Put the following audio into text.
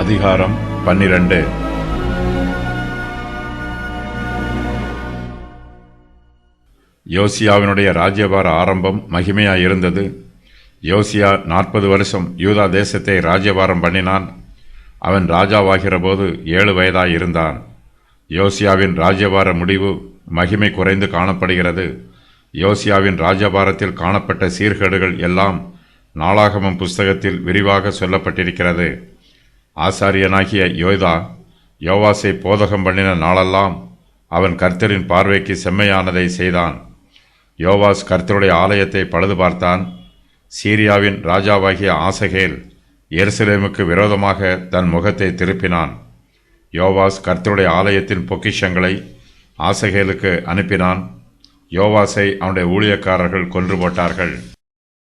அதிகாரம் 12. யோசியாவினுடைய ராஜ்யபார ஆரம்பம் மகிமையாயிருந்தது. யோசியா 40 வருஷம் யூதா தேசத்தை ராஜ்யபாரம் பண்ணினான். அவன் ராஜாவாகிற போது 7 வயதாயிருந்தான். யோசியாவின் ராஜ்யபார முடிவு மகிமை குறைந்து காணப்படுகிறது. யோசியாவின் ராஜ்யபாரத்தில் காணப்பட்ட சீர்கேடுகள் எல்லாம் நாளாகமம் புஸ்தகத்தில் விரிவாக சொல்லப்பட்டிருக்கிறது. ஆசாரியனாகிய யோய்தா யோவாசை போதகம் பண்ணின நாளெல்லாம் அவன் கர்த்தரின் பார்வைக்கு செம்மையானதை செய்தான். யோவாஸ் கர்த்தருடைய ஆலயத்தை பழுது பார்த்தான். சீரியாவின் ராஜாவாகிய ஆசகேல் எருசலேமுக்கு விரோதமாக தன் முகத்தை திருப்பினான். யோவாஸ் கர்த்தருடைய ஆலயத்தின் பொக்கிஷங்களை ஆசகேலுக்கு அனுப்பினான். யோவாசை அவனுடைய ஊழியக்காரர்கள் கொன்று போட்டார்கள்.